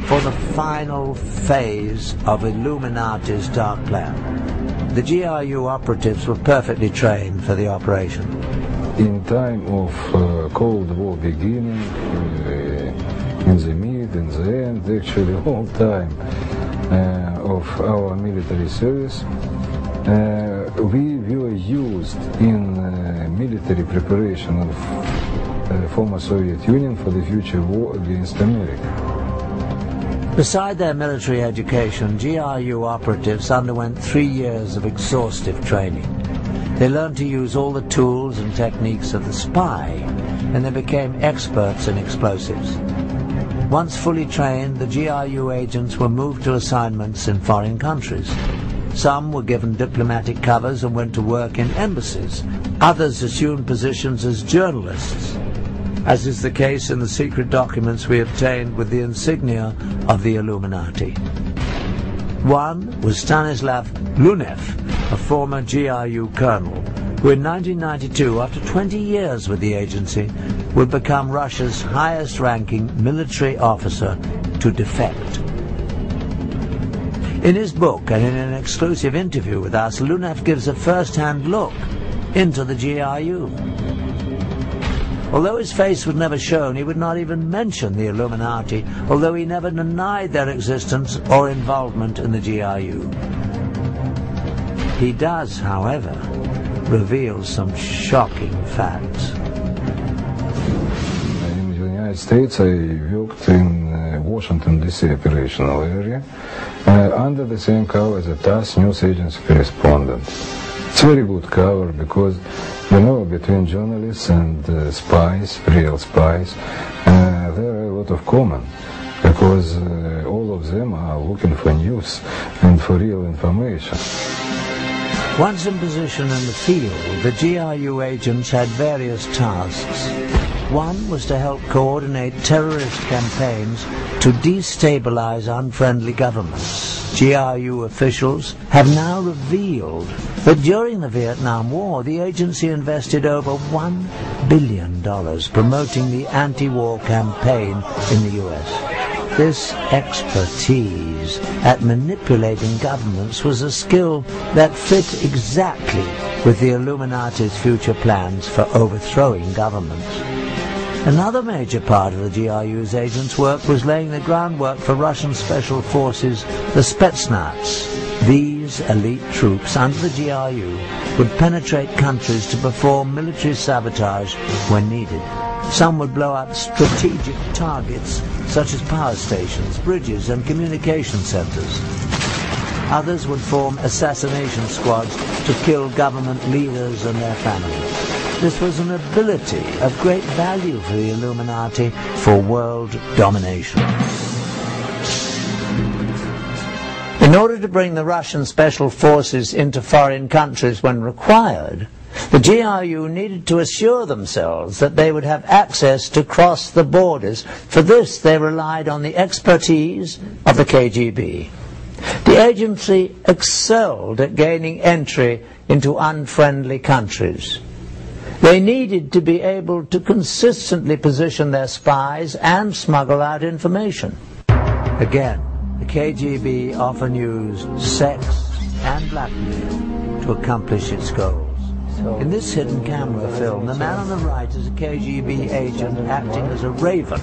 for the final phase of Illuminati's dark plan. The GRU operatives were perfectly trained for the operation. In time of Cold War beginning, in the mid, in the end, actually all time of our military service, we were used in military preparation of former Soviet Union for the future war against America. Beside their military education, GRU operatives underwent 3 years of exhaustive training. They learned to use all the tools and techniques of the spy, and they became experts in explosives. Once fully trained, the GRU agents were moved to assignments in foreign countries. Some were given diplomatic covers and went to work in embassies. Others assumed positions as journalists, as is the case in the secret documents we obtained with the insignia of the Illuminati. One was Stanislav Lunev, a former GRU colonel, who in 1992, after 20 years with the agency, would become Russia's highest-ranking military officer to defect. In his book and in an exclusive interview with us, Lunev gives a first-hand look into the GRU. Although his face was never shown, he would not even mention the Illuminati, although he never denied their existence or involvement in the GRU. He does, however, reveal some shocking facts. In the United States, I worked in Washington, D.C. operational area under the same cover as a TASS news agency correspondent. It's very good cover because, you know, between journalists and spies, real spies, there are a lot of common, because all of them are looking for news and for real information. Once in position in the field, the GRU agents had various tasks. One was to help coordinate terrorist campaigns to destabilize unfriendly governments. GRU officials have now revealed that during the Vietnam War, the agency invested over $1 billion promoting the anti-war campaign in the U.S. This expertise at manipulating governments was a skill that fit exactly with the Illuminati's future plans for overthrowing governments. Another major part of the GRU's agents' work was laying the groundwork for Russian special forces, the Spetsnaz. These elite troops under the GRU would penetrate countries to perform military sabotage when needed. Some would blow up strategic targets such as power stations, bridges and communication centers. Others would form assassination squads to kill government leaders and their families. This was an ability of great value for the Illuminati for world domination. In order to bring the Russian special forces into foreign countries when required, the GRU needed to assure themselves that they would have access to cross the borders. For this, they relied on the expertise of the KGB. The agency excelled at gaining entry into unfriendly countries. They needed to be able to consistently position their spies and smuggle out information. Again, the KGB often used sex and blackmail to accomplish its goals. In this hidden camera film, the man on the right is a KGB agent acting as a raven,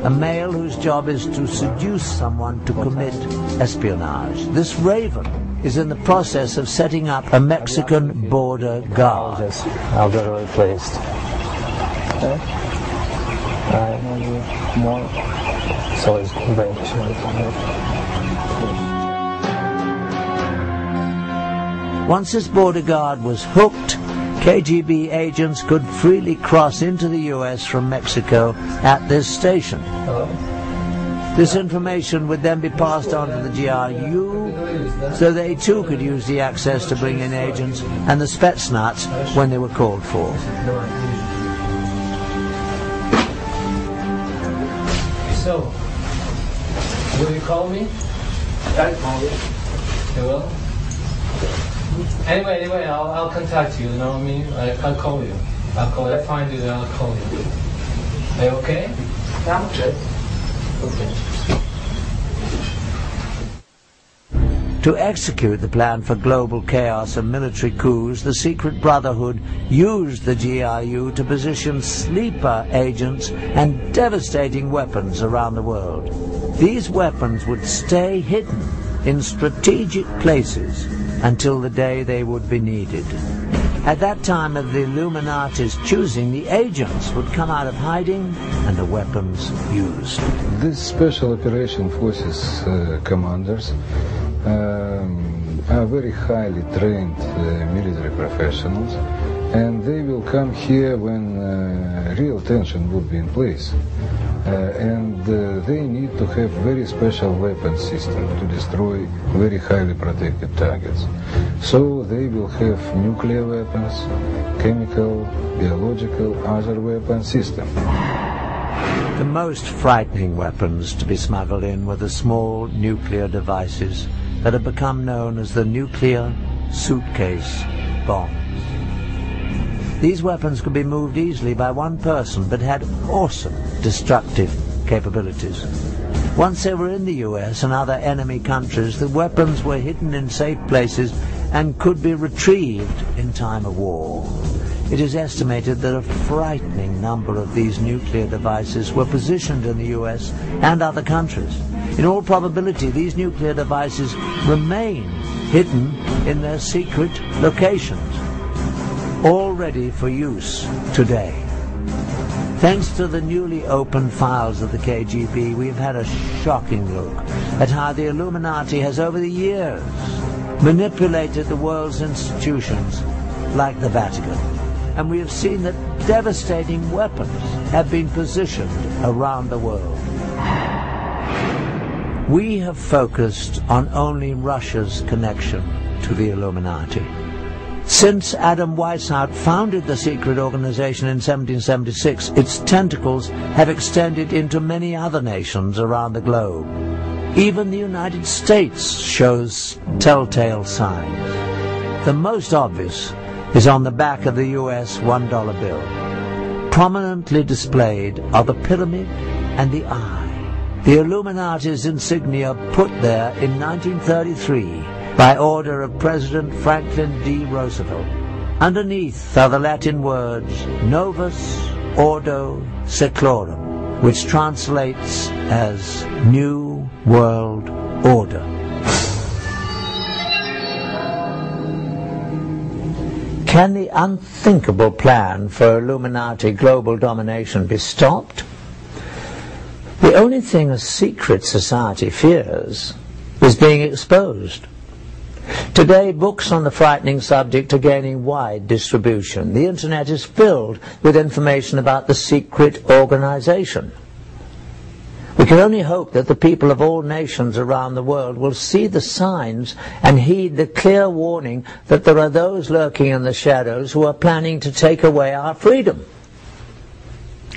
a male whose job is to seduce someone to commit espionage. This raven is in the process of setting up a Mexican border guard. I'll get it replaced. Okay. More. So it's great. Once this border guard was hooked, KGB agents could freely cross into the U.S. from Mexico at this station. Hello? This information would then be passed on to the GRU, so they too could use the access to bring in agents and the Spetsnaz when they were called for. So, will you call me? I call you. You will? Anyway, I'll contact you, you know what I mean? I'll call you. I'll find you, then I'll call you. Are you okay? Yeah, I'm okay. Okay. To execute the plan for global chaos and military coups, the Secret Brotherhood used the GRU to position sleeper agents and devastating weapons around the world. These weapons would stay hidden in strategic places until the day they would be needed. At that time of the Illuminati's choosing, the agents would come out of hiding and the weapons used. These Special Operation Forces commanders are very highly trained military professionals, and they will come here when real tension would be in place. And they need to have very special weapon system to destroy very highly protected targets. So they will have nuclear weapons, chemical, biological, other weapon system. The most frightening weapons to be smuggled in were the small nuclear devices that have become known as the nuclear suitcase bombs. These weapons could be moved easily by one person, but had awesome destructive capabilities. Once they were in the US and other enemy countries, the weapons were hidden in safe places and could be retrieved in time of war. It is estimated that a frightening number of these nuclear devices were positioned in the US and other countries. In all probability, these nuclear devices remain hidden in their secret locations, all ready for use today. Thanks to the newly opened files of the KGB, we've had a shocking look at how the Illuminati has over the years manipulated the world's institutions like the Vatican. And we have seen that devastating weapons have been positioned around the world. We have focused on only Russia's connection to the Illuminati. Since Adam Weishaupt founded the secret organization in 1776, its tentacles have extended into many other nations around the globe. Even the United States shows telltale signs. The most obvious is on the back of the US $1 bill. Prominently displayed are the pyramid and the eye. The Illuminati's insignia put there in 1933 by order of President Franklin D. Roosevelt. Underneath are the Latin words Novus Ordo Seclorum, which translates as New World Order. Can the unthinkable plan for Illuminati global domination be stopped? The only thing a secret society fears is being exposed. Today, books on the frightening subject are gaining wide distribution. The internet is filled with information about the secret organization. We can only hope that the people of all nations around the world will see the signs and heed the clear warning that there are those lurking in the shadows who are planning to take away our freedom.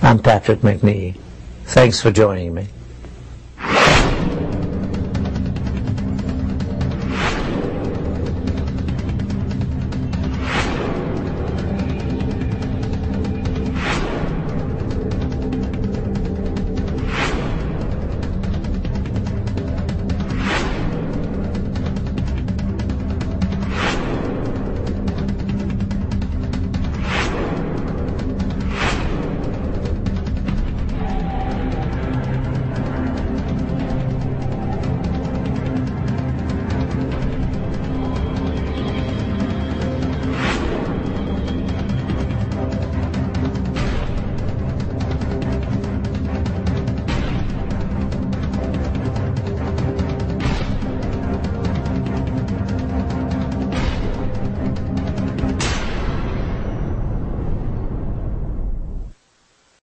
I'm Patrick McNee. Thanks for joining me.